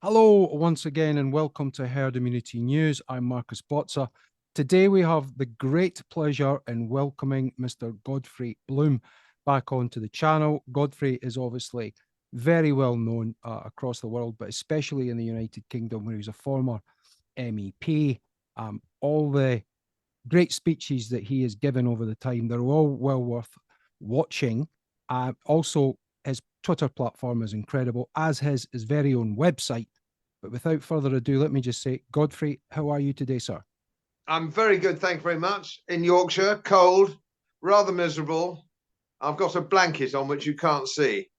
Hello, once again, and welcome to Herd Immunity News. I'm Marcus Bozza. Today, we have the great pleasure in welcoming Mr. Godfrey Bloom back onto the channel. Godfrey is obviously very well known across the world, but especially in the United Kingdom, where he's a former MEP. All the great speeches that he has given over the time, they're all well worth watching. Also, his Twitter platform is incredible, as his very own website. But without further ado, let me just say, Godfrey, how are you today, sir? I'm very good, thank you very much. In Yorkshire, cold, rather miserable. I've got a blanket on which you can't see.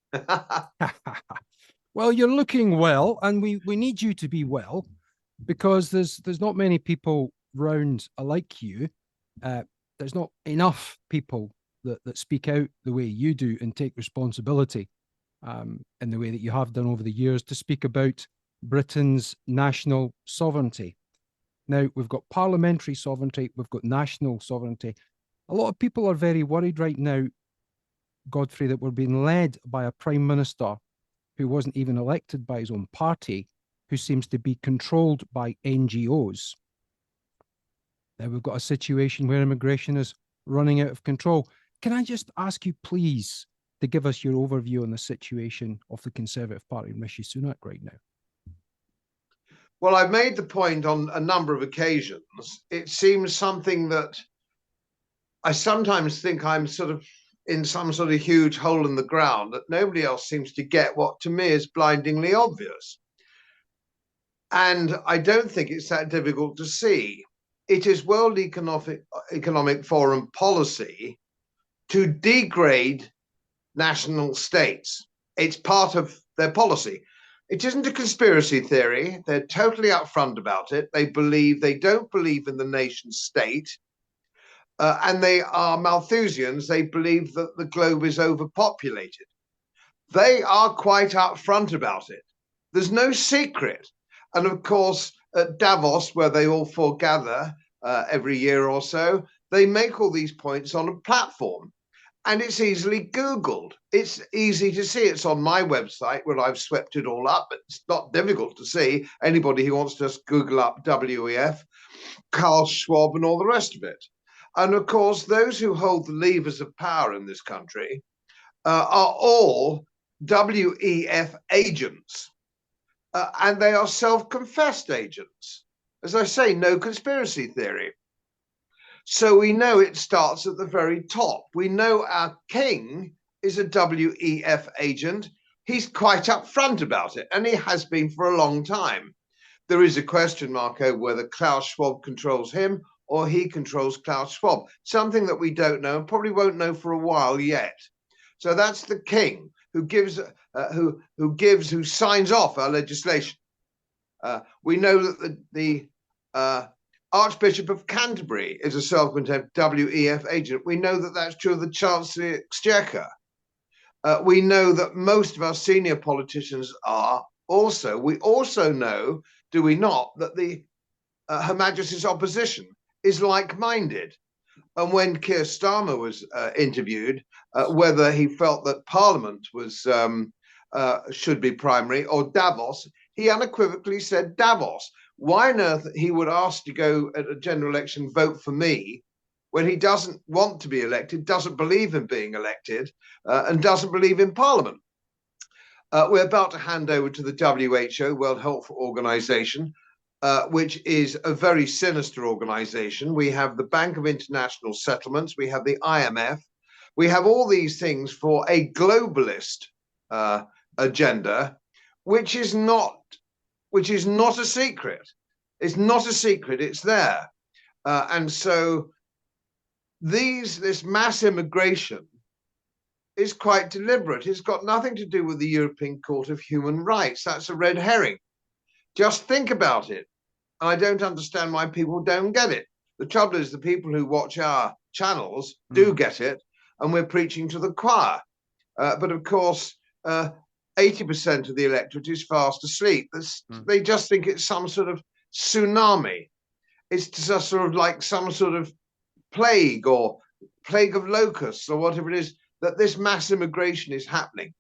Well, you're looking well, and we need you to be well, because there's not many people round like you. There's not enough people that speak out the way you do and take responsibility in the way that you have done over the years to speak about Britain's national sovereignty. Now, we've got parliamentary sovereignty, we've got national sovereignty. A lot of people are very worried right now, Godfrey, that we're being led by a prime minister who wasn't even elected by his own party, who seems to be controlled by NGOs. Now we've got a situation where immigration is running out of control. Can I just ask you, please, to give us your overview on the situation of the Conservative Party and Rishi Sunak right now? Well, I've made the point on a number of occasions. It seems something that I sometimes think I'm sort of in some sort of huge hole in the ground that nobody else seems to get what to me is blindingly obvious. And I don't think it's that difficult to see. It is World Economic Forum policy to degrade national states. It's part of their policy. It isn't a conspiracy theory. They're totally upfront about it. They don't believe in the nation state. And they are Malthusians. They believe that the globe is overpopulated. They are quite upfront about it. There's no secret. And of course, at Davos, where they all foregather every year or so, they make all these points on a platform. And it's easily Googled. It's easy to see. It's on my website where I've swept it all up. It's not difficult to see. Anybody who wants to just Google up WEF, Carl Schwab, and all the rest of it. And of course, those who hold the levers of power in this country are all WEF agents. And they are self-confessed agents. As I say, no conspiracy theory. So we know it starts at the very top. We know our king is a WEF agent. He's quite upfront about it, and he has been for a long time. There is a question mark over whether Klaus Schwab controls him or he controls Klaus Schwab, something that we don't know and probably won't know for a while yet. So that's the king who signs off our legislation. We know that the Archbishop of Canterbury is a self-contained WEF agent. We know that that's true of the Chancellor of the Exchequer. We know that most of our senior politicians are also. We also know, do we not, that the Her Majesty's opposition is like-minded. And when Keir Starmer was interviewed, whether he felt that Parliament was should be primary or Davos, he unequivocally said Davos. Why on earth he would ask to go at a general election, vote for me, when he doesn't want to be elected, doesn't believe in being elected, and doesn't believe in Parliament? We're about to hand over to the WHO, World Health Organization, which is a very sinister organization. We have the Bank of International Settlements, we have the IMF, we have all these things for a globalist agenda, which is not a secret. It's not a secret. It's there, and so this mass immigration is quite deliberate. It's got nothing to do with the European Court of Human Rights. That's a red herring. Just think about it. And I don't understand why people don't get it. The trouble is the people who watch our channels do get it, and we're preaching to the choir. But of course, 80% of the electorate is fast asleep. They just think it's some sort of tsunami. It's just sort of like some sort of plague or plague of locusts or whatever it is, that this mass immigration is happening.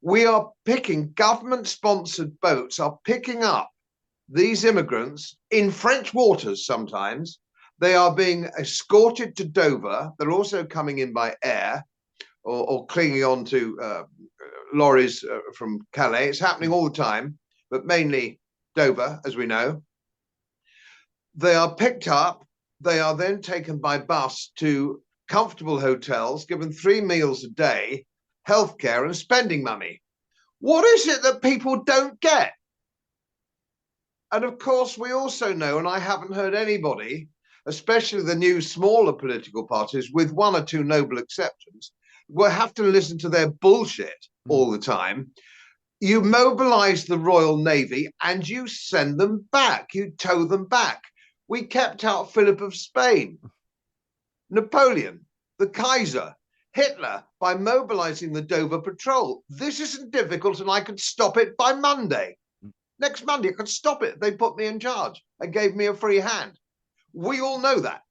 We are picking, government-sponsored boats are picking up these immigrants in French waters sometimes. They are being escorted to Dover. They're also coming in by air or clinging on to lorries from Calais. It's happening all the time, but mainly Dover, as we know. They are picked up. They are then taken by bus to comfortable hotels, given 3 meals a day, healthcare and spending money. What is it that people don't get? And of course, we also know, and I haven't heard anybody, especially the new smaller political parties, with 1 or 2 noble exceptions, will have to listen to their bullshit all the time. You mobilize the Royal Navy and you send them back. You tow them back. We kept out Philip of Spain, Napoleon, the Kaiser, Hitler, by mobilizing the Dover Patrol. This isn't difficult, and I could stop it by Monday. Next Monday, I could stop it. They put me in charge and gave me a free hand. We all know that.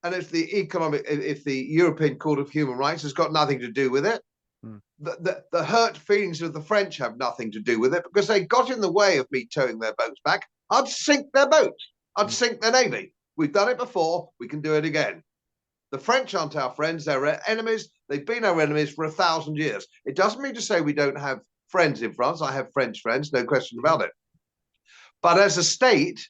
And if the European Court of Human Rights has got nothing to do with it, the hurt feelings of the French have nothing to do with it, because they got in the way of me towing their boats back. I'd sink their boats. I'd sink their navy. We've done it before. We can do it again. The French aren't our friends. They're our enemies. They've been our enemies for 1,000 years. It doesn't mean to say we don't have friends in France. I have French friends, no question about it. But as a state,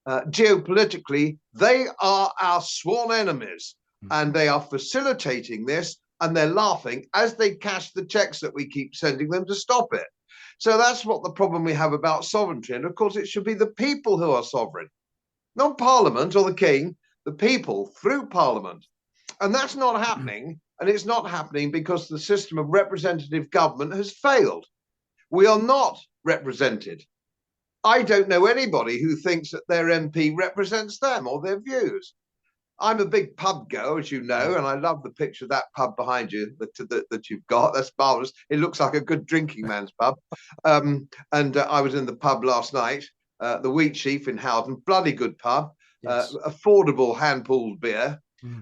geopolitically, they are our sworn enemies, and they are facilitating this, and they're laughing as they cash the checks that we keep sending them to stop it. So that's what the problem we have about sovereignty. And of course, it should be the people who are sovereign, not Parliament or the King, the people through Parliament. And that's not happening. And it's not happening because the system of representative government has failed. We are not represented. I don't know anybody who thinks that their MP represents them or their views. I'm a big pub goer, as you know, and I love the picture of that pub behind you that you've got. That's marvelous. It looks like a good drinking man's pub. I was in the pub last night, the Wheat Sheaf in Howden, bloody good pub, yes. Affordable hand-pulled beer.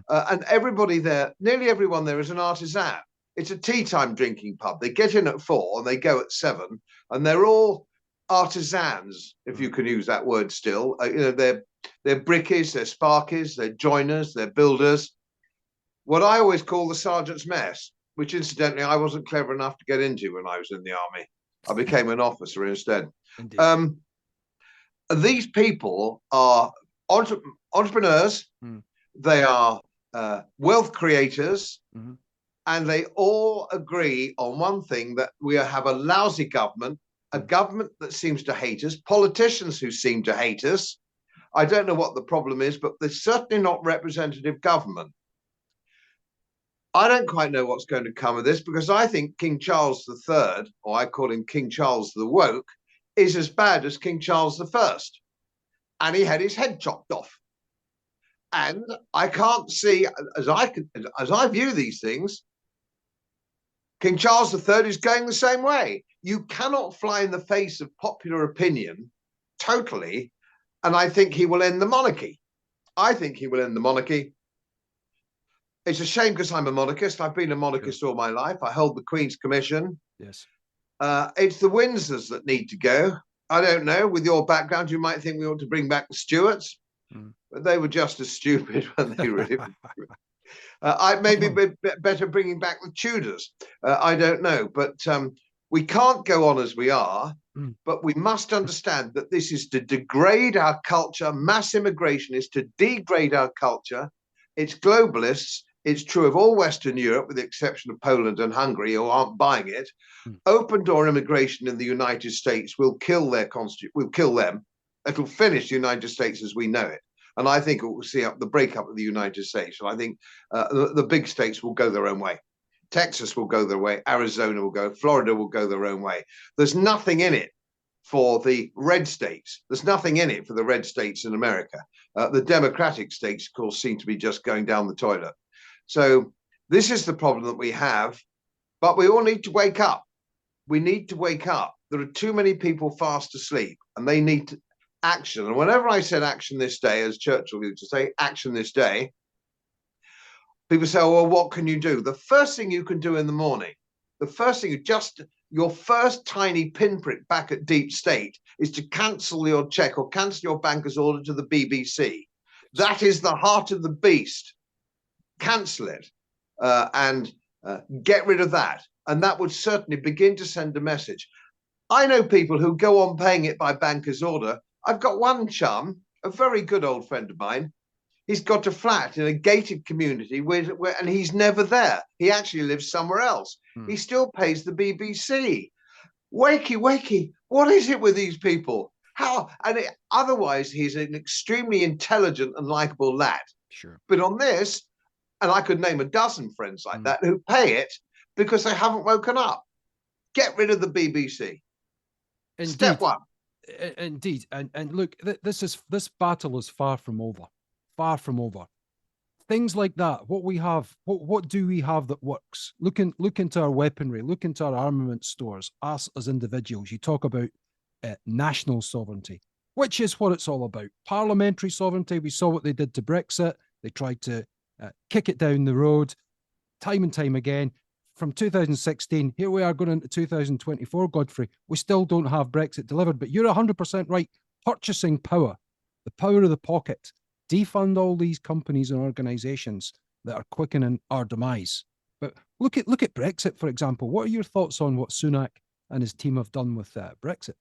And everybody there, nearly everyone there is an artisan. It's a tea time drinking pub. They get in at 4 and they go at 7, and they're all artisans, if you can use that word still. They're brickies, they're sparkies, they're joiners, they're builders. What I always call the sergeant's mess, which incidentally I wasn't clever enough to get into when I was in the army. I became an officer instead. These people are entrepreneurs, they are wealth creators, and they all agree on one thing, that we have a lousy government, a government that seems to hate us, politicians who seem to hate us. I don't know what the problem is, but there's certainly not representative government. I don't quite know what's going to come of this, because I think King Charles III, or I call him King Charles the Woke, is as bad as King Charles I. And he had his head chopped off. And I can't see, as I view these things, King Charles III is going the same way. You cannot fly in the face of popular opinion totally, and I think he will end the monarchy. I think he will end the monarchy. It's a shame, because I'm a monarchist. I've been a monarchist all my life. I hold the Queen's Commission. Yes. It's the Windsors that need to go. I don't know. With your background, you might think we ought to bring back the Stuarts, but they were just as stupid when they really. I maybe better bringing back the Tudors. I don't know, but we can't go on as we are. But we must understand that this is to degrade our culture. Mass immigration is to degrade our culture. It's globalists. It's true of all Western Europe, with the exception of Poland and Hungary, who aren't buying it. Open door immigration in the United States will kill their will kill them. It'll finish the United States as we know it. And I think it will see up the breakup of the United States. And I think the big states will go their own way. Texas will go their way. Arizona will go. Florida will go their own way. There's nothing in it for the red states. There's nothing in it for the red states in America. The Democratic states, of course, seem to be just going down the toilet. So this is the problem that we have. But we all need to wake up. We need to wake up. There are too many people fast asleep, and they need action. And whenever I said action this day, as Churchill used to say, action this day, people say, oh, well, what can you do? The first thing you can do in the morning, the first thing, you just your first tiny pinprick back at deep state is to cancel your check or cancel your banker's order to the BBC. That is the heart of the beast. Cancel it and get rid of that. And that would certainly begin to send a message. I know people who go on paying it by banker's order. I've got one chum, a very good old friend of mine. He's got a flat in a gated community and he's never there. He actually lives somewhere else. He still pays the BBC. Wakey, wakey, what is it with these people? How? And otherwise, he's an extremely intelligent and likable lad. Sure. But on this, and I could name a dozen friends like that who pay it because they haven't woken up. Get rid of the BBC. Indeed. Step one. Indeed. And look, this battle is far from over. Far from over. Things like that, what we have, what do we have that works? Look into our weaponry, look into our armament stores, us as individuals. You talk about national sovereignty, which is what it's all about. Parliamentary sovereignty, we saw what they did to Brexit. They tried to kick it down the road time and time again. From 2016, here we are going into 2024, Godfrey. We still don't have Brexit delivered, but you're 100% right. Purchasing power, the power of the pocket, defund all these companies and organizations that are quickening our demise. But look at Brexit, for example. What are your thoughts on what Sunak and his team have done with Brexit?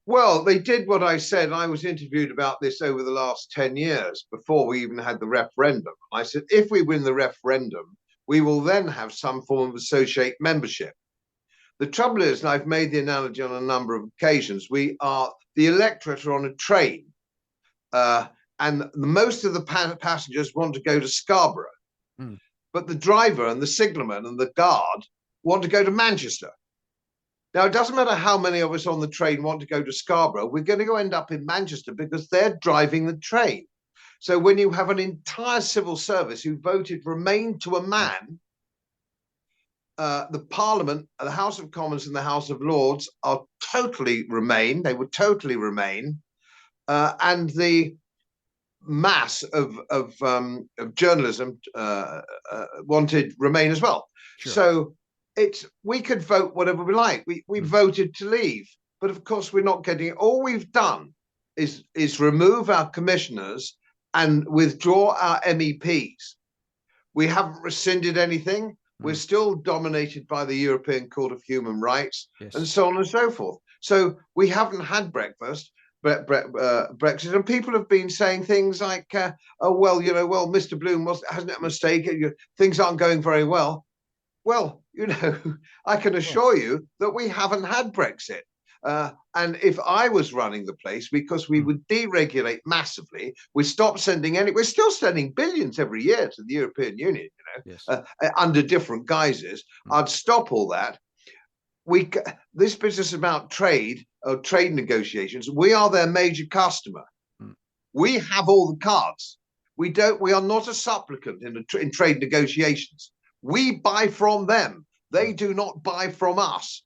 Well, they did what I said. I was interviewed about this over the last 10 years before we even had the referendum. I said, if we win the referendum, we will then have some form of associate membership. The trouble is, and I've made the analogy on a number of occasions, the electorate are on a train. And most of the passengers want to go to Scarborough, but the driver and the signalman and the guard want to go to Manchester. Now, it doesn't matter how many of us on the train want to go to Scarborough, we're going to end up in Manchester because they're driving the train. So when you have an entire civil service who voted Remain to a man, the Parliament, the House of Commons and the House of Lords are totally Remain. They would totally Remain. And the mass of journalism wanted Remain as well. Sure. So we could vote whatever we like. We voted to leave, but of course we're not getting it. All we've done is remove our commissioners and withdraw our MEPs. We haven't rescinded anything. We're still dominated by the European Court of Human Rights, and so on and so forth. So we haven't had Brexit, and people have been saying things like, "Oh well, Mr. Bloom hasn't it a mistake? Things aren't going very well." Well, I can assure you that we haven't had Brexit. And if I was running the place, because we would deregulate massively, we're still sending billions every year to the European Union, under different guises. I'd stop all that. This business about trade negotiations, we are their major customer. We have all the cards. We are not a supplicant in trade negotiations. We buy from them. They do not buy from us.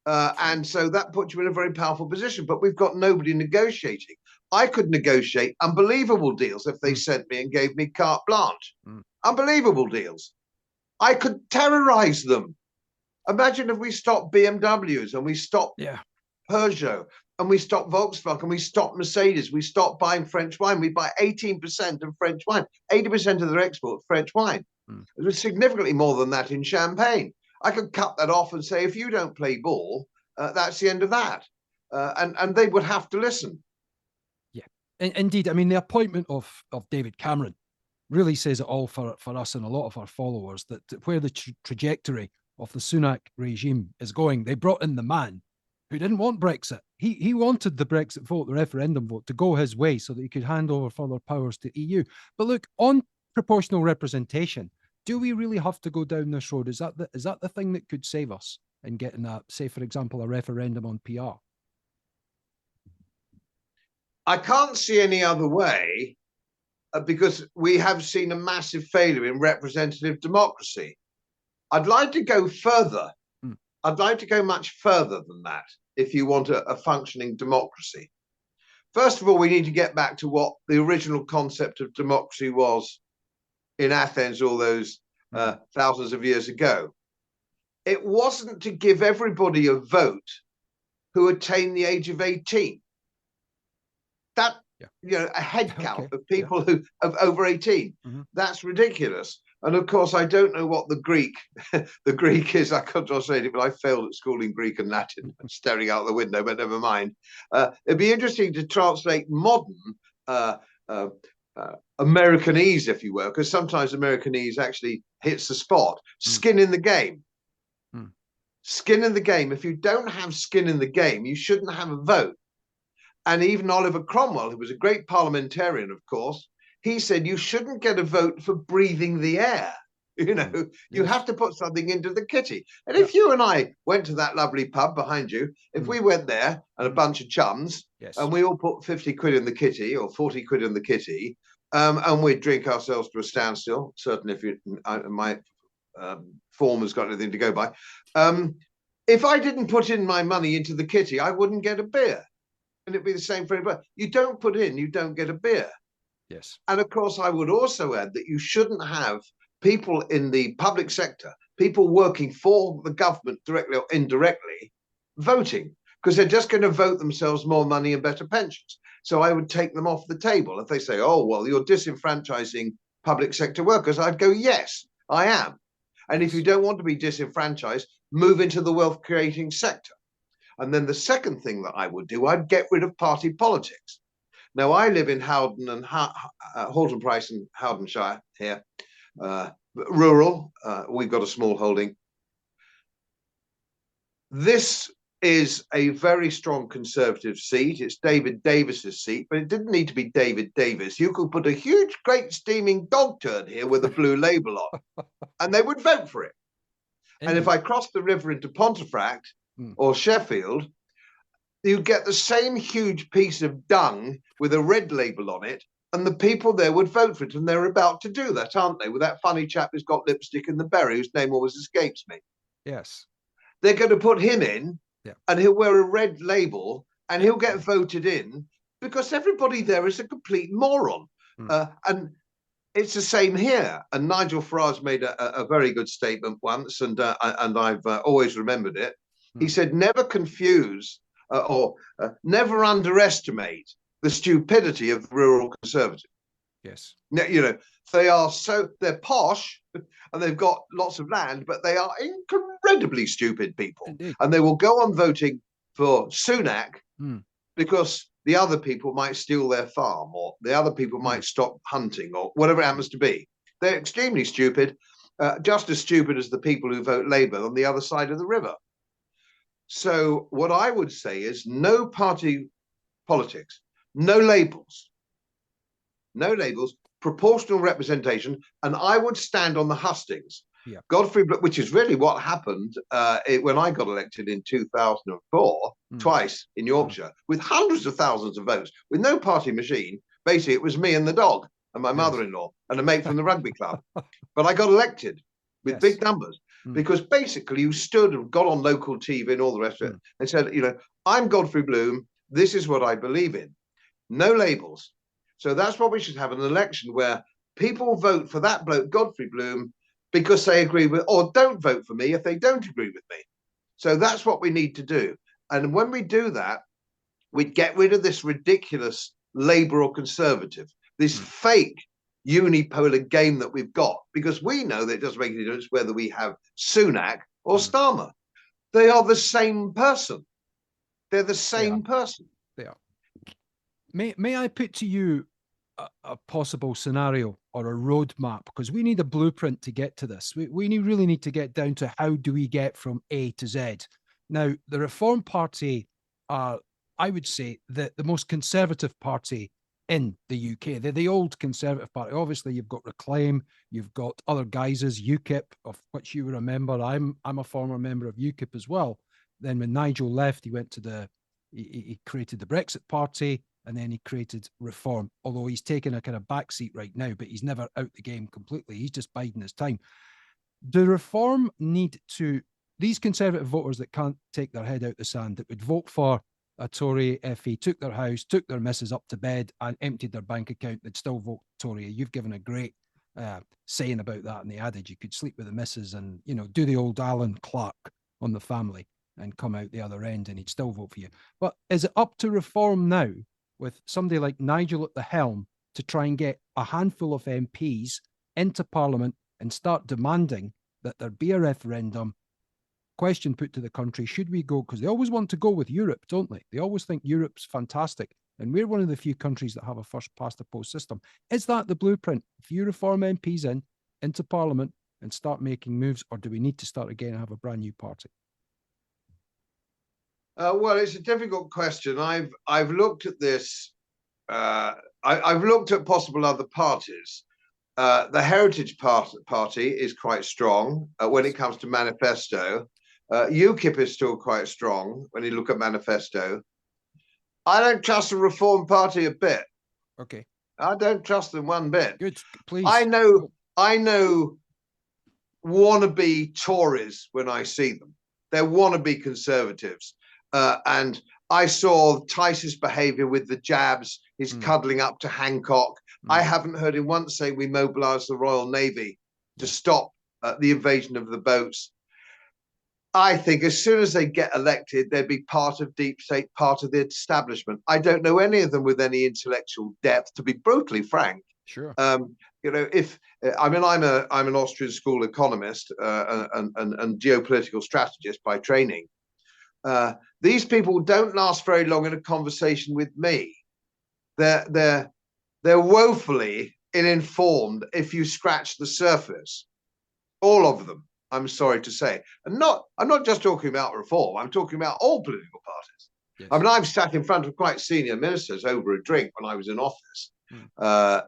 And so that puts you in a very powerful position, but we've got nobody negotiating. I could negotiate unbelievable deals if they sent me and gave me carte blanche. Unbelievable deals. I could terrorize them. Imagine if we stopped BMWs and we stopped Peugeot and we stopped Volkswagen and we stopped Mercedes. We stopped buying French wine. We buy 18% of French wine, 80% of their export French wine. It was significantly more than that in Champagne. I could cut that off and say, if you don't play ball, that's the end of that. And they would have to listen. Yeah, indeed. I mean, the appointment of David Cameron really says it all for us and a lot of our followers, that where the trajectory of the Sunak regime is going. They brought in the man who didn't want Brexit. He wanted the Brexit vote, the referendum vote, to go his way so that he could hand over further powers to EU. But look, on proportional representation, do we really have to go down this road? Is that the thing that could save us in getting say, for example, a referendum on PR? I can't see any other way, because we have seen a massive failure in representative democracy. I'd like to go further. I'd like to go much further than that if you want a functioning democracy. First of all, we need to get back to what the original concept of democracy was in Athens all those thousands of years ago. it wasn't to give everybody a vote who attained the age of 18. That, a head count of people who of over 18. That's ridiculous. And of course, I don't know what the Greek is. I can't translate it, but I failed at school in Greek and Latin, staring out the window, but never mind. It'd be interesting to translate modern Americanese, if you will, because sometimes Americanese actually hits the spot. Skin in the game. Skin in the game. If you don't have skin in the game, you shouldn't have a vote. And even Oliver Cromwell, who was a great parliamentarian, of course, he said you shouldn't get a vote for breathing the air. You have to put something into the kitty. And if you and I went to that lovely pub behind you, if we went there and a bunch of chums, and we all put 50 quid in the kitty or 40 quid in the kitty, and we'd drink ourselves to a standstill, certainly if my form has got anything to go by. If I didn't put in my money into the kitty, I wouldn't get a beer. And it'd be the same for everybody. You don't put in, you don't get a beer. Yes. And of course, I would also add that you shouldn't have people in the public sector, people working for the government directly or indirectly, voting, because they're just going to vote themselves more money and better pensions. So I would take them off the table. If they say, oh, well, you're disenfranchising public sector workers, I'd go, yes, I am. And if you don't want to be disenfranchised, move into the wealth creating sector. And then the second thing that I would do, I'd get rid of party politics. Now, I live in Howden and Halton Price and Howdenshire here, rural. We've got a small holding. This is a very strong Conservative seat. It's David Davis's seat, but it didn't need to be David Davis. You could put a huge, great steaming dog turd here with a blue label on, and they would vote for it. And if I crossed the river into Pontefract or Sheffield, you get the same huge piece of dung with a red label on it, and the people there would vote for it. And they're about to do that, aren't they? With that funny chap who's got lipstick in the berry, whose name always escapes me. Yes. They're going to put him in, and he'll wear a red label, and he'll get voted in because everybody there is a complete moron. And it's the same here. And Nigel Farage made a very good statement once, and I've always remembered it. He said, never confuse or never underestimate the stupidity of the rural Conservative. Yes. They're posh and they've got lots of land, but they are incredibly stupid people. Indeed. And they will go on voting for Sunak because the other people might steal their farm, or the other people might stop hunting, or whatever it happens to be. They're extremely stupid, just as stupid as the people who vote Labour on the other side of the river. So what I would say is no party politics, no labels, proportional representation. And I would stand on the hustings. Godfrey Bloom, which is really what happened when I got elected in 2004, twice in Yorkshire, with hundreds of thousands of votes, with no party machine. Basically, it was me and the dog and my mother-in-law and a mate from the rugby club. But I got elected with big numbers. Because basically you stood and got on local TV and all the rest of it and said, I'm Godfrey Bloom. This is what I believe in. No labels. So that's what we should have, an election where people vote for that bloke, Godfrey Bloom, because they agree with, or don't vote for me if they don't agree with me. So that's what we need to do. And when we do that, we'd get rid of this ridiculous Labour or Conservative, this fake unipolar game that we've got, because we know that it doesn't make any difference whether we have Sunak or Starmer. They are the same person. They're the same person. They are. May I put to you a possible scenario or a roadmap? Because we need a blueprint to get to this. We really need to get down to how do we get from A to Z. Now, the Reform Party are, I would say, the most conservative party in the UK. They're the old Conservative Party. Obviously, you've got Reclaim, you've got other guises, UKIP, of which you remember. I'm a former member of UKIP as well. Then when Nigel left, he went to he created the Brexit Party, and then he created Reform, although he's taken a kind of backseat right now, but he's never out the game completely. He's just biding his time. Do Reform need to, these Conservative voters that can't take their head out the sand, that would vote for a Tory FE, took their house, took their missus up to bed and emptied their bank account, they'd still vote Tory. You've given a great saying about that in the adage. You could sleep with the missus and, you know, do the old Alan Clark on the family and come out the other end and he'd still vote for you. But is it up to Reform now with somebody like Nigel at the helm to try and get a handful of MPs into Parliament and start demanding that there be a referendum, question put to the country, should we go? Because they always want to go with Europe, don't they? They always think Europe's fantastic. And we're one of the few countries that have a first past the post system. Is that the blueprint? If you Reform MPs into Parliament and start making moves, or do we need to start again and have a brand new party? Well, it's a difficult question. I've looked at this. I've looked at possible other parties. The Heritage Party is quite strong when it comes to manifesto. UKIP is still quite strong when you look at manifesto. I don't trust the Reform Party a bit. Okay. I don't trust them one bit. Good, please. I know wannabe Tories when I see them. They're wannabe Conservatives. And I saw Tice's behaviour with the jabs, his cuddling up to Hancock. I haven't heard him once say we mobilise the Royal Navy to stop the invasion of the boats. I think as soon as they get elected, they'd be part of deep state, part of the establishment. I don't know any of them with any intellectual depth, to be brutally frank. Sure. You know, I'm an Austrian school economist and geopolitical strategist by training. These people don't last very long in a conversation with me. They're woefully uninformed if you scratch the surface. All of them, I'm sorry to say. And I'm not just talking about Reform, I'm talking about all political parties. Yes. I mean, I've sat in front of quite senior ministers over a drink when I was in office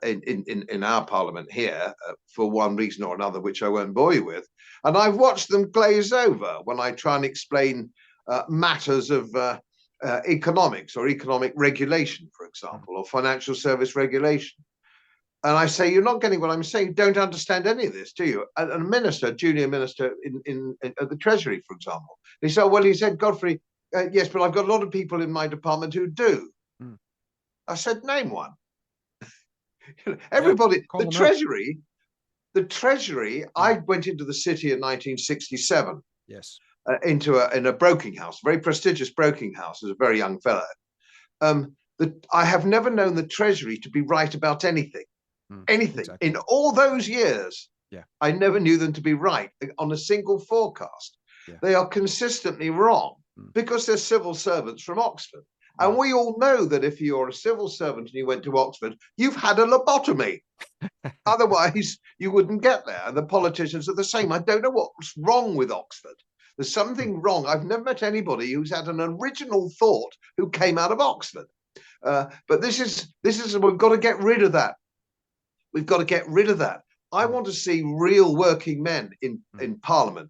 in our parliament here for one reason or another, which I won't bore you with. And I've watched them glaze over when I try and explain matters of economics or economic regulation, for example, or financial service regulation. And I say, you're not getting what I'm saying. You don't understand any of this, do you? And a minister, junior minister at the Treasury, for example, he said, well, he said, Godfrey, yes, but I've got a lot of people in my department who do. I said, name one. Everybody, the Treasury, I went into the city in 1967. Yes. In a broking house, very prestigious broking house as a very young fellow. I have never known the Treasury to be right about anything. Exactly. In all those years. Yeah. I never knew them to be right on a single forecast. Yeah. They are consistently wrong because they're civil servants from Oxford. And we all know that if you're a civil servant and you went to Oxford, you've had a lobotomy. Otherwise, you wouldn't get there. And the politicians are the same. I don't know what's wrong with Oxford. There's something wrong. I've never met anybody who's had an original thought who came out of Oxford. But this is we've got to get rid of that. We've got to get rid of that. I want to see real working men in Parliament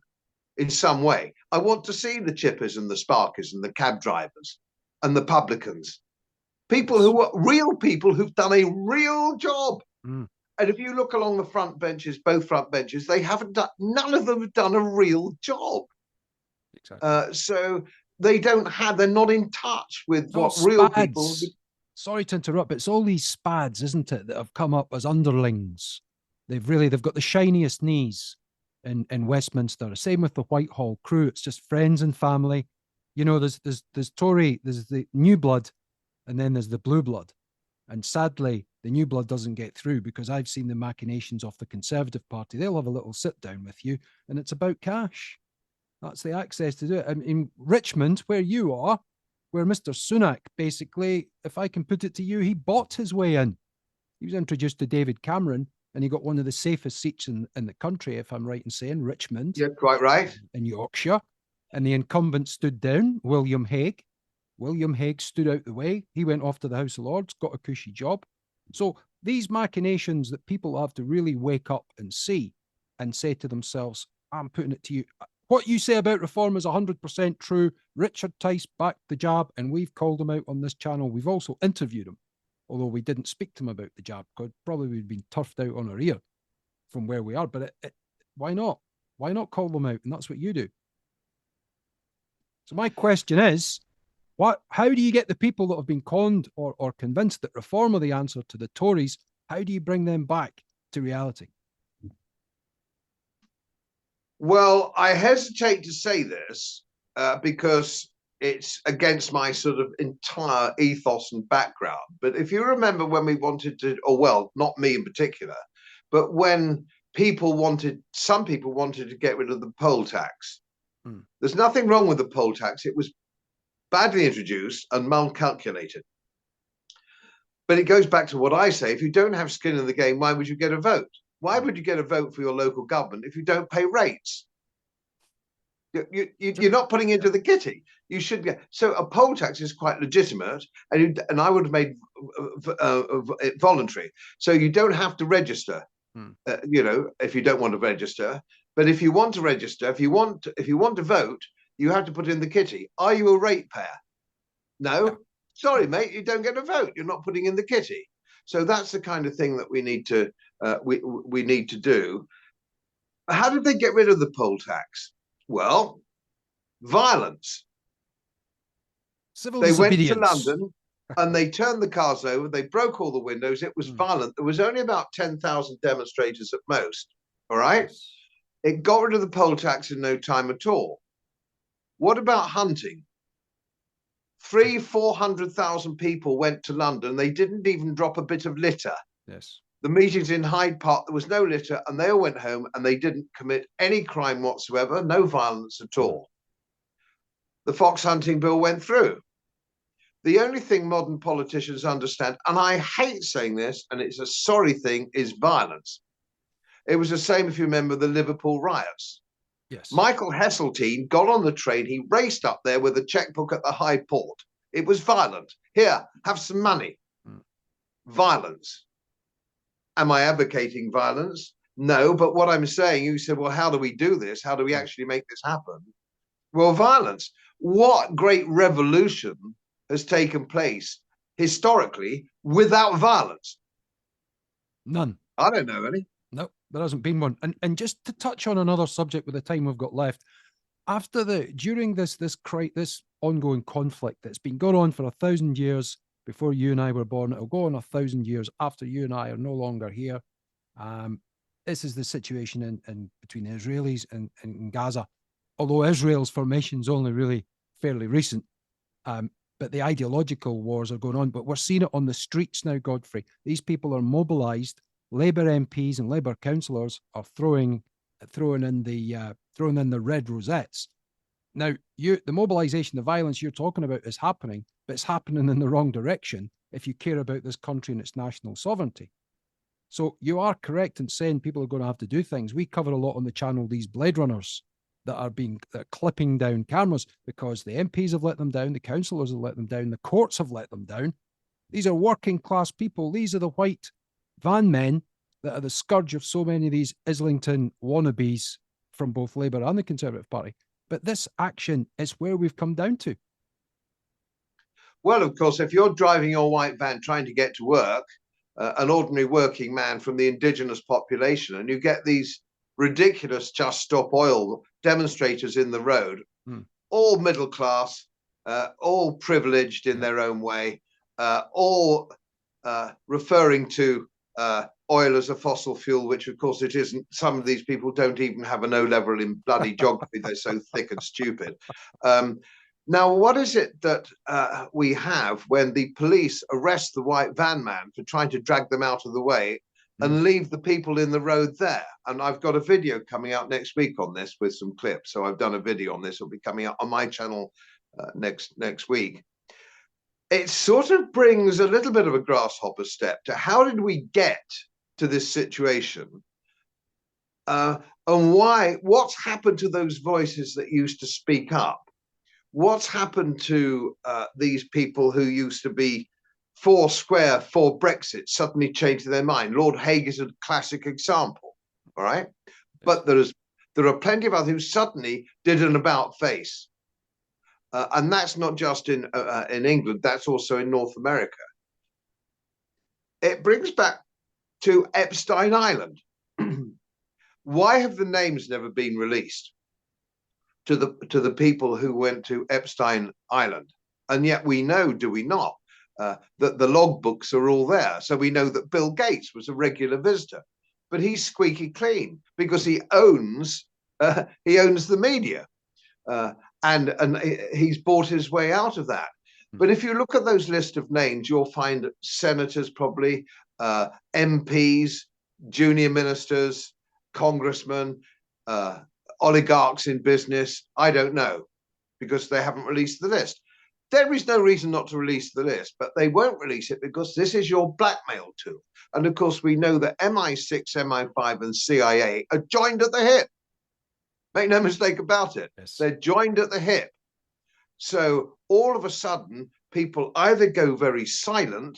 in some way. I want to see the chippers and the sparkers and the cab drivers and the publicans. People who are real people who've done a real job. And if you look along the front benches, both front benches, they haven't done, none of them have done a real job. Exactly. So they're not in touch with what real people. Sorry to interrupt, but it's all these spads, isn't it, that have come up as underlings. They've got the shiniest knees in Westminster. Same with the Whitehall crew. It's just friends and family. You know, there's Tory, there's the new blood, and then there's the blue blood. And sadly, the new blood doesn't get through because I've seen the machinations of the Conservative Party. They'll have a little sit down with you, and it's about cash. That's the access to do it. In Richmond, where you are, where Mr. Sunak, basically, if I can put it to you, he bought his way in. He was introduced to David Cameron, and he got one of the safest seats in the country, if I'm right in saying, Richmond. Yeah, quite right. In Yorkshire. And the incumbent stood down, William Hague. William Hague stood out the way. He went off to the House of Lords, got a cushy job. So these machinations that people have to really wake up and see and say to themselves, I'm putting it to you. What you say about Reform is 100% true. Richard Tice backed the jab, and we've called him out on this channel. We've also interviewed him, although we didn't speak to him about the jab, because probably we'd been turfed out on our ear from where we are. But why not? Why not call them out? And that's what you do. So my question is, how do you get the people that have been conned or convinced that Reform are the answer to the Tories? How do you bring them back to reality? Well, I hesitate to say this because it's against my sort of entire ethos and background. But if you remember when we wanted to, or well, not me in particular, but when some people wanted to get rid of the poll tax. There's nothing wrong with the poll tax. It was badly introduced and mal-calculated. But it goes back to what I say. If you don't have skin in the game, why would you get a vote? Why would you get a vote for your local government if you don't pay rates? You're not putting into the kitty. You should get. So a poll tax is quite legitimate, and I would have made it voluntary. So you don't have to register. If you don't want to register. But if you want to register, if you want to vote, you have to put in the kitty. Are you a ratepayer? No. Sorry, mate, you don't get a vote. You're not putting in the kitty. So that's the kind of thing that we need to we need to do. How did they get rid of the poll tax? Well, violence. Civil they disobedience. Went to London and they turned the cars over. They broke all the windows. It was violent. There was only about 10,000 demonstrators at most. All right. Yes. It got rid of the poll tax in no time at all. What about hunting? 400,000 people went to London. They didn't even drop a bit of litter. Yes. The meetings in Hyde Park, there was no litter, and they all went home and they didn't commit any crime whatsoever, no violence at all. The fox hunting bill went through. The only thing modern politicians understand, and I hate saying this, and it's a sorry thing, is violence. It was the same, if you remember, the Liverpool riots. Yes. Michael Heseltine got on the train. He raced up there with a checkbook at the High Port. It was violent. Here, have some money. Violence. Am I advocating violence? No, but what I'm saying, you said, well, how do we do this? How do we actually make this happen? Well, violence. What great revolution has taken place historically without violence? None. I don't know any. No, there hasn't been one. And just to touch on another subject with the time we've got left, during this ongoing conflict that's been going on for 1,000 years before you and I were born, it'll go on 1,000 years after you and I are no longer here. This is the situation in between the Israelis and Gaza. Although Israel's formation is only really fairly recent, but the ideological wars are going on. But we're seeing it on the streets now, Godfrey. These people are mobilised. Labour MPs and Labour councillors are throwing in the red rosettes. Now, the mobilisation, the violence you're talking about is happening, but it's happening in the wrong direction if you care about this country and its national sovereignty. So you are correct in saying people are going to have to do things. We cover a lot on the channel these Blade Runners that are clipping down cameras because the MPs have let them down, the councillors have let them down, the courts have let them down. These are working class people. These are the white van men that are the scourge of so many of these Islington wannabes from both Labour and the Conservative Party. But this action is where we've come down to. Well, of course, if you're driving your white van trying to get to work, an ordinary working man from the indigenous population, and you get these ridiculous Just Stop Oil demonstrators in the road, all middle class, all privileged in their own way, all referring to oil as a fossil fuel, which of course it isn't. Some of these people don't even have an O-level in bloody geography. They're so thick and stupid. Now, what is it that we have when the police arrest the white van man for trying to drag them out of the way and leave the people in the road there? And I've got a video coming out next week on this with some clips. So I've done a video on this. It'll be coming out on my channel next week. It sort of brings a little bit of a grasshopper step to how did we get to this situation? And what's happened to those voices that used to speak up? What's happened to these people who used to be four square for Brexit, suddenly changed their mind? Lord Hague is a classic example, all right? But there are plenty of others who suddenly did an about face. And that's not just in England, that's also in North America. It brings back to Epstein Island. Why have the names never been released to the people who went to Epstein Island? And yet we know, do we not, that the logbooks are all there. So we know that Bill Gates was a regular visitor, but he's squeaky clean because he owns He owns the media, and he's bought his way out of that. But if you look at those list of names, you'll find senators, probably MPs, junior ministers, congressmen, oligarchs in business. I don't know, because they haven't released the list. There is no reason not to release the list, but they won't release it because this is your blackmail tool. And of course, we know that MI6, MI5, and CIA are joined at the hip. Make no mistake about it. Yes. They're joined at the hip. So all of a sudden, people either go very silent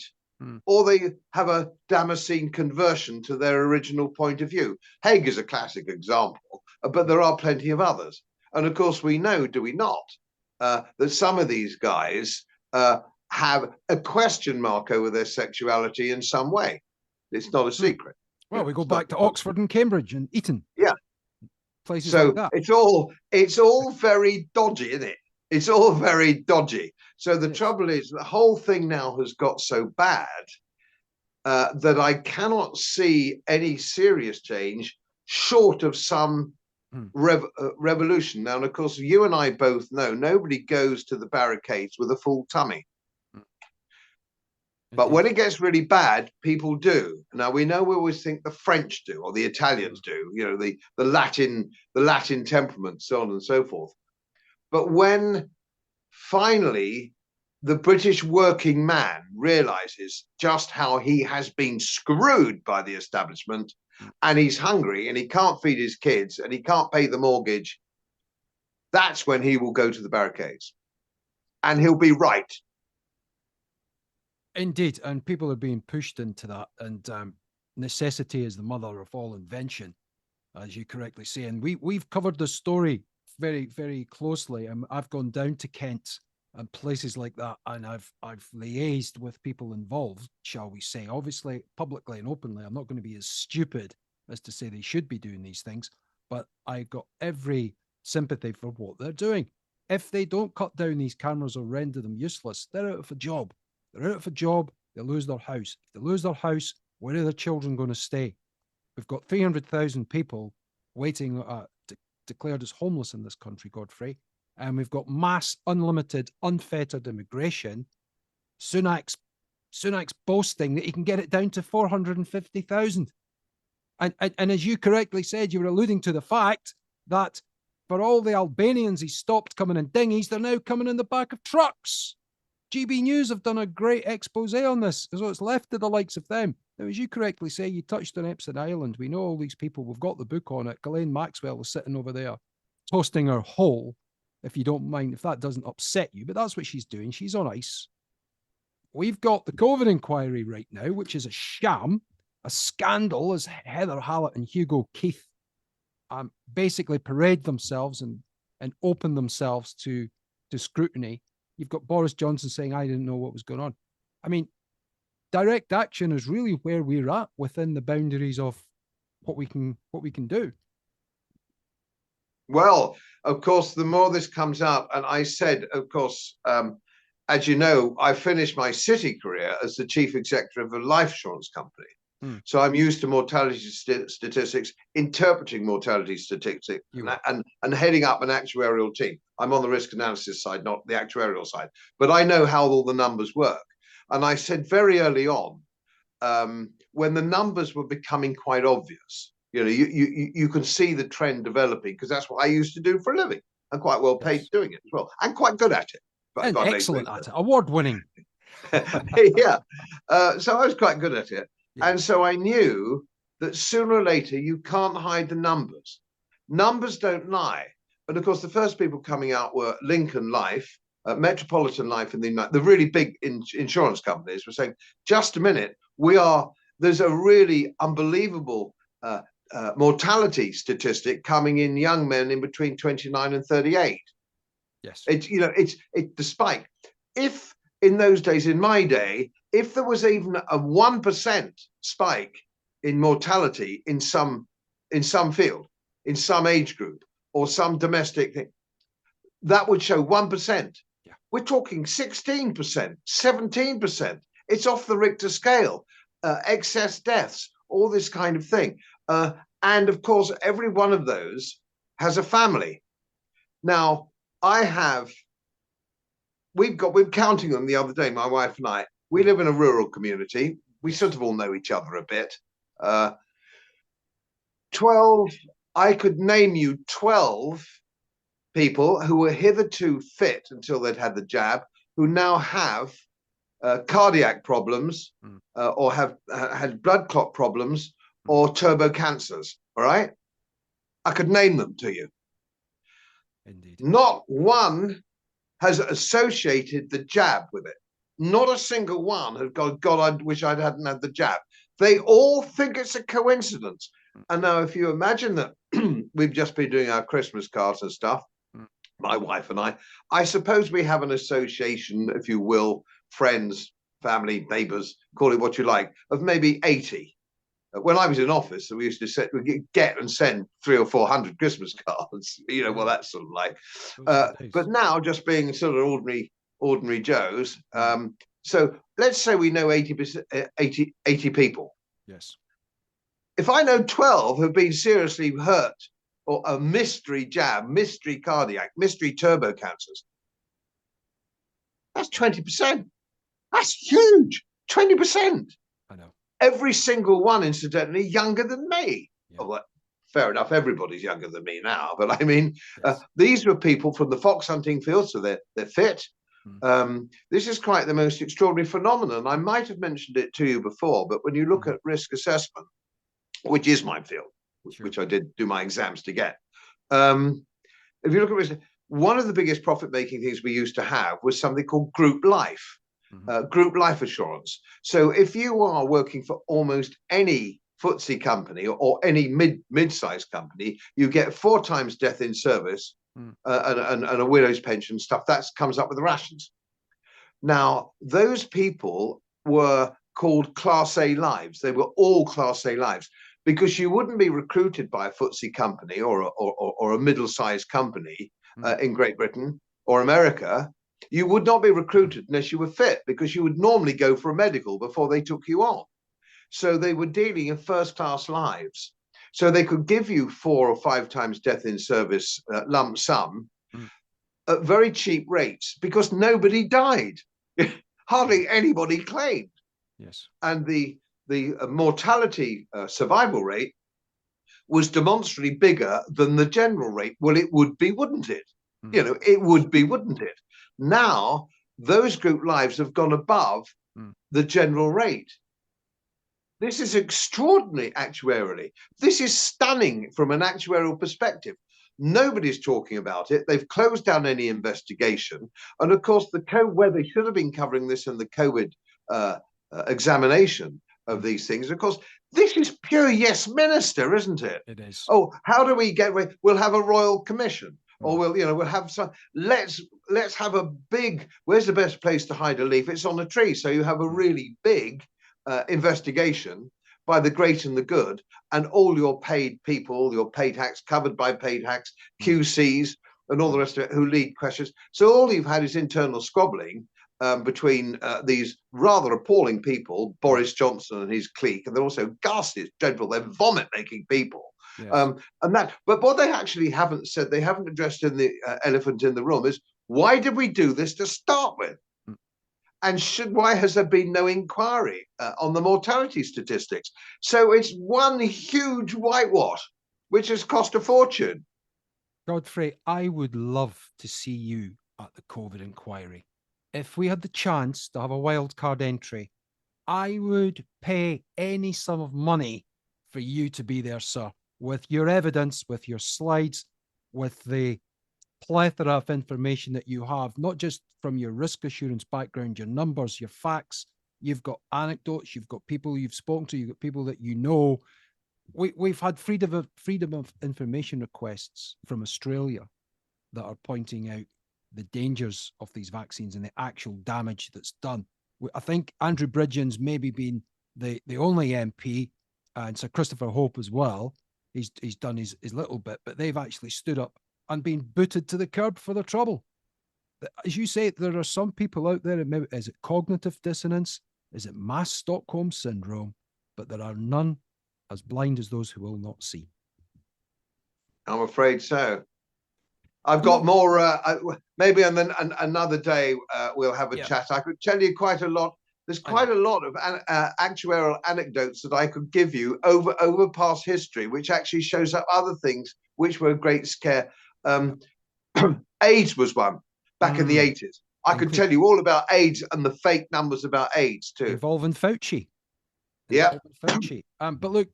or they have a Damascene conversion to their original point of view. Hague is a classic example, but there are plenty of others. And of course, we know, do we not, that some of these guys have a question mark over their sexuality in some way. It's not a secret. Well, we go back to Oxford and Cambridge and Eton. Yeah. Places So like that. it's all very dodgy, isn't it? It's all very dodgy. So the trouble is, the whole thing now has got so bad that I cannot see any serious change short of some revolution. Now, and of course, you and I both know nobody goes to the barricades with a full tummy. But when it gets really bad, people do. Now, we always think the French do, or the Italians do, you know, the Latin temperament, so on and so forth. But when finally the British working man realizes just how he has been screwed by the establishment, and he's hungry and he can't feed his kids and he can't pay the mortgage, that's when he will go to the barricades. And he'll be right. Indeed, and people are being pushed into that, and necessity is the mother of all invention, as you correctly say. And we've covered the story very, very closely. I've gone down to Kent and places like that, and I've liaised with people involved, shall we say, obviously publicly and openly. I'm not going to be as stupid as to say they should be doing these things, but I got every sympathy for what they're doing. If they don't cut down these cameras or render them useless, they're out of a job. They're out of a job, they lose their house. If they lose their house, where are their children going to stay? We've got 300,000 people waiting, declared as homeless in this country, Godfrey, and we've got mass, unlimited, unfettered immigration. Sunak's boasting that he can get it down to 450,000. And as you correctly said, you were alluding to the fact that for all the Albanians he stopped coming in dinghies, they're now coming in the back of trucks. GB News have done a great expose on this, so it's left to the likes of them. Now, as you correctly say, you touched on Epsom Island. We know all these people. We've got the book on it. Ghislaine Maxwell is sitting over there toasting her whole, if you don't mind, if that doesn't upset you. But that's what she's doing. She's on ice. We've got the COVID inquiry right now, which is a sham, a scandal, as Heather Hallett and Hugo Keith basically parade themselves and open themselves to scrutiny. You've got Boris Johnson saying, I didn't know what was going on. I mean, direct action is really where we're at within the boundaries of what we can do. Well, of course, the more this comes up, and I said, of course, as you know, I finished my city career as the chief executive of a life insurance company. So I'm used to mortality statistics, interpreting mortality statistics, and heading up an actuarial team. I'm on the risk analysis side, not the actuarial side, but I know how all the numbers work. And I said very early on, when the numbers were becoming quite obvious, you know, you can see the trend developing, because that's what I used to do for a living. I'm quite well paid doing it as well, and quite good at it. And excellent at it, award-winning. Yeah, so I was quite good at it. Yeah. And so I knew that sooner or later you can't hide the numbers. Numbers don't lie. But of course, the first people coming out were Lincoln Life, Metropolitan Life, and the really big insurance companies were saying, just a minute, there's a really unbelievable mortality statistic coming in young men in between 29 and 38. Yes. It's the spike. If in those days, in my day, if there was even a 1% spike in mortality in some field, in some age group, or some domestic thing, that would show 1%. Yeah. We're talking 16%, 17%. It's off the Richter scale, excess deaths, all this kind of thing. And of course, every one of those has a family. Now, we're counting them the other day, my wife and I. We live in a rural community. We sort of all know each other a bit. 12, I could name you 12 people who were hitherto fit until they'd had the jab, who now have cardiac problems or have had blood clot problems or turbo cancers. All right, I could name them to you. Indeed. Not one has associated the jab with it. Not a single one has gone, God, I wish I hadn't had the jab. They all think it's a coincidence. And now if you imagine that we've just been doing our Christmas cards and stuff, my wife and I suppose we have an association, if you will, friends, family, neighbors, call it what you like, of maybe 80. When I was in office, we used to get and send 300 or 400 Christmas cards. You know, well, that's sort of like. But now, just being sort of ordinary Joes. So let's say we know 80 people. Yes. If I know 12 have been seriously hurt or a mystery jab, mystery cardiac, mystery turbo cancers, that's 20%. That's huge. 20%. I know. Every single one, incidentally, younger than me. Yeah. Oh, well, fair enough, everybody's younger than me now. But I mean, these were people from the fox hunting field, so they're fit. This is quite the most extraordinary phenomenon. I might have mentioned it to you before, but when you look at risk assessment, which is my field, which I did do my exams to get. If you look at risk, one of the biggest profit-making things we used to have was something called group life. Group life assurance. So if you are working for almost any FTSE company or any mid-sized company, you get 4 times death in service and a widow's pension stuff. That comes up with the rations. Now, those people were called Class A lives. They were all Class A lives because you wouldn't be recruited by a FTSE company or a middle-sized company in Great Britain or America. You would not be recruited unless you were fit, because you would normally go for a medical before they took you on. So they were dealing in first-class lives. So they could give you 4 or 5 times death in service lump sum at very cheap rates because nobody died. Hardly anybody claimed. Yes. And the mortality survival rate was demonstrably bigger than the general rate. Well, it would be, wouldn't it? You know, it would be, wouldn't it? Now, those group lives have gone above the general rate. This is extraordinary actuarially. This is stunning from an actuarial perspective. Nobody's talking about it. They've closed down any investigation. And of course, where they should have been covering this in the COVID examination of these things, of course, this is pure yes minister, isn't it? It is. Oh, how do we get away? We'll have a royal commission. Or we'll have some. Let's have a big. Where's the best place to hide a leaf? It's on a tree. So you have a really big investigation by the great and the good, and all your paid people, all your paid hacks, covered by paid hacks, QCs, and all the rest of it, who lead questions. So all you've had is internal squabbling between these rather appalling people, Boris Johnson and his clique, and they're also ghastly, it's dreadful. They're vomit-making people. Yes. But what they actually haven't said, they haven't addressed in the elephant in the room, is why did we do this to start with? And why has there been no inquiry on the mortality statistics? So it's one huge whitewash, which has cost a fortune. Godfrey, I would love to see you at the COVID inquiry. If we had the chance to have a wild card entry, I would pay any sum of money for you to be there, sir, with your evidence, with your slides, with the plethora of information that you have, not just from your risk assurance background, your numbers, your facts. You've got anecdotes, you've got people you've spoken to, you've got people that you know. We've had freedom of information requests from Australia that are pointing out the dangers of these vaccines and the actual damage that's done. I think Andrew Bridgen's maybe been the only MP, and Sir Christopher Hope as well. He's done his little bit, but they've actually stood up and been booted to the curb for their trouble. As you say, there are some people out there, is it cognitive dissonance? Is it mass Stockholm syndrome? But there are none as blind as those who will not see. I'm afraid so. I've got more. Maybe on another day we'll have a chat. I could tell you quite a lot. There's quite a lot of actuarial anecdotes that I could give you over past history, which actually shows up other things which were a great scare. AIDS was one back in the 80s. I could tell you all about AIDS and the fake numbers about AIDS too. Involving Fauci. Yeah. Fauci. But look,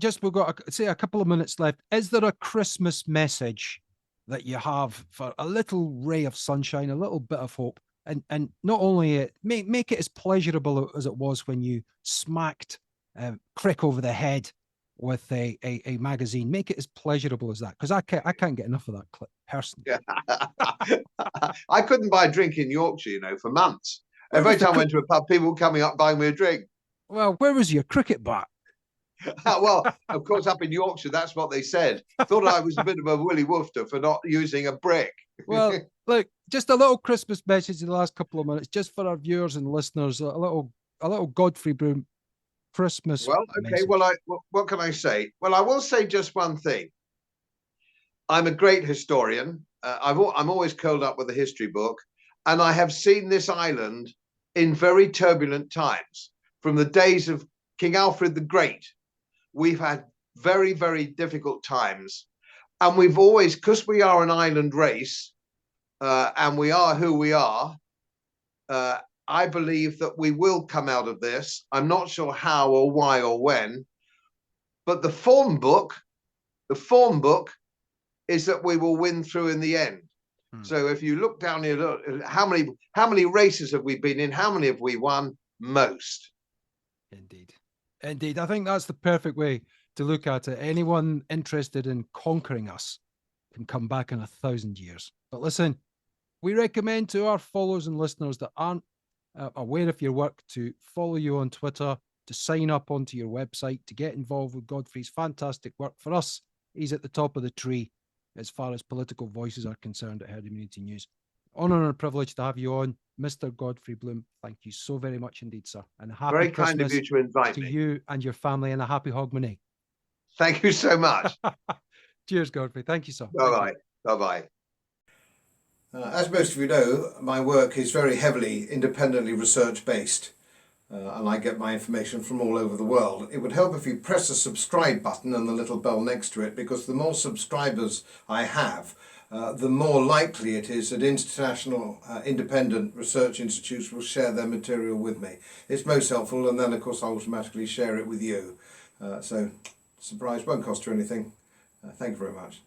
we've got say a couple of minutes left. Is there a Christmas message that you have for a little ray of sunshine, a little bit of hope, and not only make it as pleasurable as it was when you smacked Crick over the head with a magazine. Make it as pleasurable as that, because I can't get enough of that clip personally. I couldn't buy a drink in Yorkshire, for months. Every time I went to a pub, people were coming up buying me a drink. Well, where was your cricket bat? Well, of course, up in Yorkshire, that's what they said. Thought I was a bit of a willy woofter for not using a brick. Well, look, just a little Christmas message in the last couple of minutes, just for our viewers and listeners. A little Godfrey Bloom Christmas. Well, okay. Message. Well, what can I say? Well, I will say just one thing. I'm a great historian. I'm always curled up with a history book, and I have seen this island in very turbulent times. From the days of King Alfred the Great, we've had very, very difficult times. And we've always, because we are an island race, and we are who we are, I believe that we will come out of this. I'm not sure how or why or when, but the form book is that we will win through in the end. So if you look down here, look, how many races have we been in? How many have we won? Most. Indeed. I think that's the perfect way to look at it. Anyone interested in conquering us can come back in 1,000 years. But listen, we recommend to our followers and listeners that aren't aware of your work to follow you on Twitter, to sign up onto your website, to get involved with Godfrey's fantastic work. For us, he's at the top of the tree as far as political voices are concerned at Herd Immunity News. Honor and a privilege to have you on, Mr. Godfrey Bloom. Thank you so very much indeed, sir. And a happy very Christmas kind of you to invite me. You and your family, and a happy Hogmanay. Thank you so much. Cheers, Godfrey. Thank you, sir. Bye-bye. Bye-bye. As most of you know, my work is very heavily independently research-based, and I get my information from all over the world. It would help if you press the subscribe button and the little bell next to it, because the more subscribers I have, the more likely it is that international independent research institutes will share their material with me. It's most helpful, and then of course I automatically share it with you. So, surprise, won't cost you anything. Thank you very much.